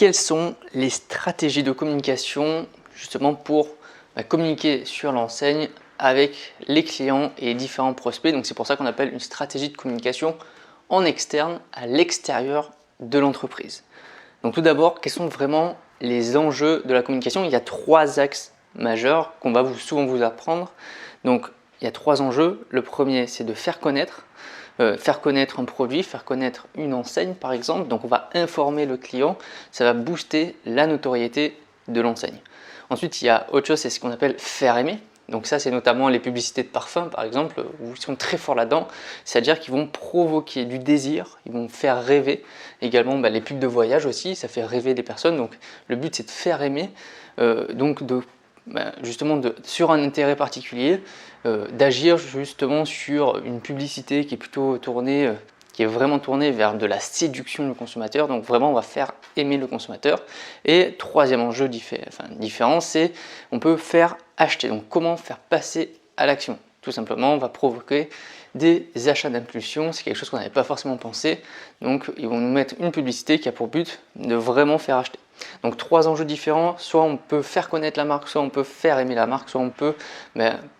quelles sont les stratégies de communication justement pour communiquer sur l'enseigne avec les clients et les différents prospects. Donc c'est pour ça qu'on appelle une stratégie de communication en externe, à l'extérieur de l'entreprise. Donc tout d'abord, quels sont vraiment les enjeux de la communication? Il y a 3 axes majeurs qu'on va souvent vous apprendre. Donc il y a 3 enjeux. Le premier, c'est de faire connaître un produit, faire connaître une enseigne par exemple. Donc on va informer le client, ça va booster la notoriété de l'enseigne. Ensuite, il y a autre chose, c'est ce qu'on appelle faire aimer. Donc ça, c'est notamment les publicités de parfum par exemple, où ils sont très forts là-dedans. C'est-à-dire qu'ils vont provoquer du désir, ils vont faire rêver. Également, les pubs de voyage aussi, ça fait rêver des personnes. Donc le but, c'est de faire aimer, justement sur un intérêt particulier, d'agir justement sur une publicité qui est plutôt tournée, qui est vraiment tournée vers de la séduction du consommateur. Donc vraiment, on va faire aimer le consommateur. Et troisième enjeu différent, c'est on peut faire acheter. Donc comment faire passer à l'action? Tout simplement, on va provoquer des achats d'impulsion. C'est quelque chose qu'on n'avait pas forcément pensé. Donc ils vont nous mettre une publicité qui a pour but de vraiment faire acheter. Donc 3 enjeux différents, soit on peut faire connaître la marque, soit on peut faire aimer la marque, soit on peut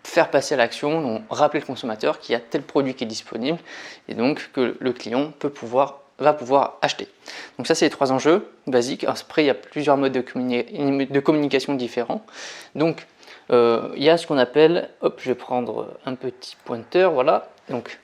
faire passer à l'action, donc rappeler le consommateur qu'il y a tel produit qui est disponible et donc que le client va pouvoir acheter. Donc ça, c'est les 3 enjeux basiques. Après, il y a plusieurs modes de communication différents. Donc il y a ce qu'on appelle, je vais prendre un petit pointeur, voilà. Donc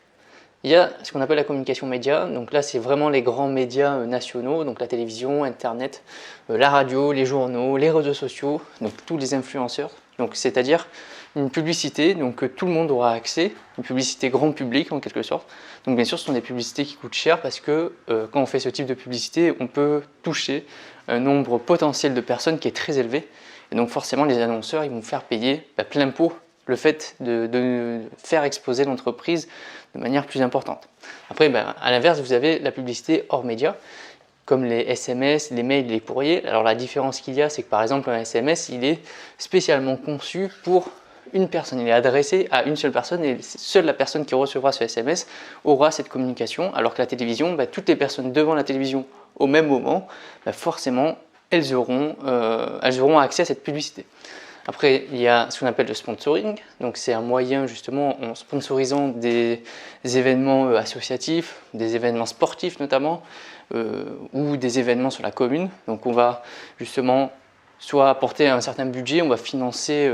il y a ce qu'on appelle la communication média. Donc là, c'est vraiment les grands médias nationaux, donc la télévision, Internet, la radio, les journaux, les réseaux sociaux, donc tous les influenceurs. Donc c'est-à-dire une publicité donc, que tout le monde aura accès, une publicité grand public en quelque sorte. Donc bien sûr, ce sont des publicités qui coûtent cher parce que quand on fait ce type de publicité, on peut toucher un nombre potentiel de personnes qui est très élevé. Et donc forcément, les annonceurs ils vont faire payer plein pot le fait de faire exposer l'entreprise de manière plus importante. Après, à l'inverse, vous avez la publicité hors média, comme les SMS, les mails, les courriers. Alors la différence qu'il y a, c'est que par exemple un SMS, il est spécialement conçu pour une personne. Il est adressé à une seule personne et seule la personne qui recevra ce SMS aura cette communication. Alors que la télévision, toutes les personnes devant la télévision au même moment, forcément, elles auront accès à cette publicité. Après, il y a ce qu'on appelle le sponsoring. Donc, c'est un moyen justement en sponsorisant des événements associatifs, des événements sportifs notamment, ou des événements sur la commune. Donc, on va justement soit apporter un certain budget, on va financer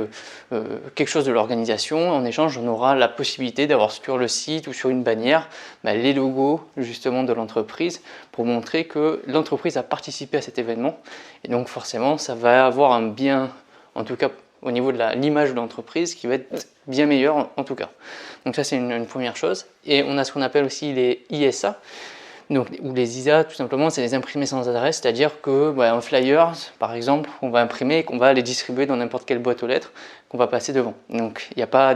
quelque chose de l'organisation. En échange, on aura la possibilité d'avoir sur le site ou sur une bannière les logos justement de l'entreprise pour montrer que l'entreprise a participé à cet événement. Et donc, forcément, ça va avoir un bien, en tout cas au niveau de l'image de l'entreprise, qui va être bien meilleure en tout cas. Donc ça, c'est une première chose. Et on a ce qu'on appelle aussi les ISA, donc, ou les ISA, tout simplement, c'est les imprimés sans adresse, c'est-à-dire que un flyer, par exemple, on va imprimer et qu'on va les distribuer dans n'importe quelle boîte aux lettres qu'on va passer devant. Donc il n'y a pas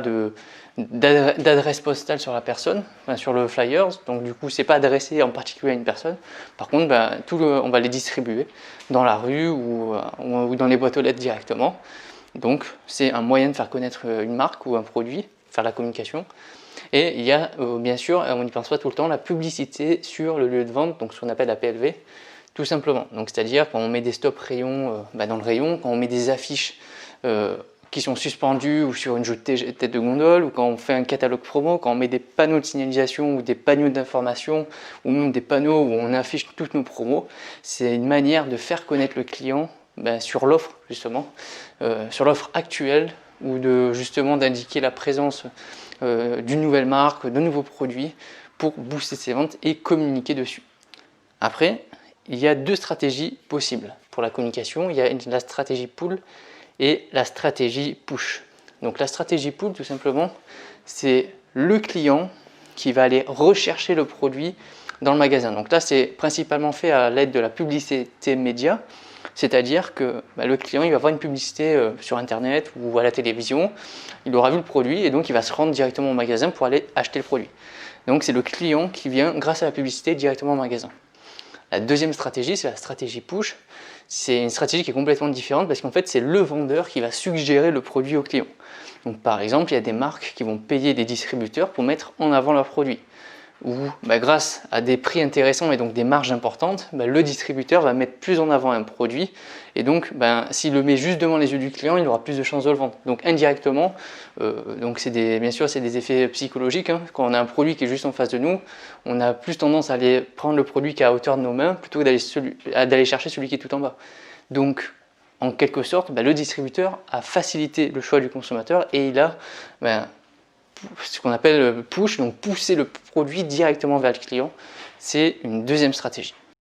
d'adresse postale sur la personne, sur le flyer, donc du coup c'est pas adressé en particulier à une personne. Par contre, on va les distribuer dans la rue ou dans les boîtes aux lettres directement. Donc c'est un moyen de faire connaître une marque ou un produit, faire la communication. Et il y a bien sûr, on n'y pense pas tout le temps, la publicité sur le lieu de vente, donc ce qu'on appelle la PLV, tout simplement. Donc c'est-à-dire quand on met des stops rayons dans le rayon, quand on met des affiches qui sont suspendues ou sur une tête de gondole, ou quand on fait un catalogue promo, quand on met des panneaux de signalisation ou des panneaux d'information, ou même des panneaux où on affiche toutes nos promos, c'est une manière de faire connaître le client sur l'offre justement, sur l'offre actuelle, ou justement d'indiquer la présence d'une nouvelle marque, de nouveaux produits pour booster ses ventes et communiquer dessus. Après, il y a 2 stratégies possibles pour la communication. Il y a la stratégie pull et la stratégie push. Donc la stratégie pull, tout simplement, c'est le client qui va aller rechercher le produit dans le magasin. Donc là, c'est principalement fait à l'aide de la publicité média. C'est-à-dire que le client il va voir une publicité sur internet ou à la télévision, il aura vu le produit et donc il va se rendre directement au magasin pour aller acheter le produit. Donc c'est le client qui vient grâce à la publicité directement au magasin. La deuxième stratégie, c'est la stratégie push. C'est une stratégie qui est complètement différente parce qu'en fait c'est le vendeur qui va suggérer le produit au client. Donc par exemple, il y a des marques qui vont payer des distributeurs pour mettre en avant leurs produits. où grâce à des prix intéressants et donc des marges importantes, le distributeur va mettre plus en avant un produit et donc s'il le met juste devant les yeux du client, il aura plus de chances de le vendre. Donc indirectement, bien sûr c'est des effets psychologiques, hein. Quand on a un produit qui est juste en face de nous, on a plus tendance à aller prendre le produit qui est à hauteur de nos mains plutôt que d'aller chercher celui qui est tout en bas. Donc en quelque sorte, le distributeur a facilité le choix du consommateur et il a ce qu'on appelle push, donc pousser le produit directement vers le client. C'est une deuxième stratégie.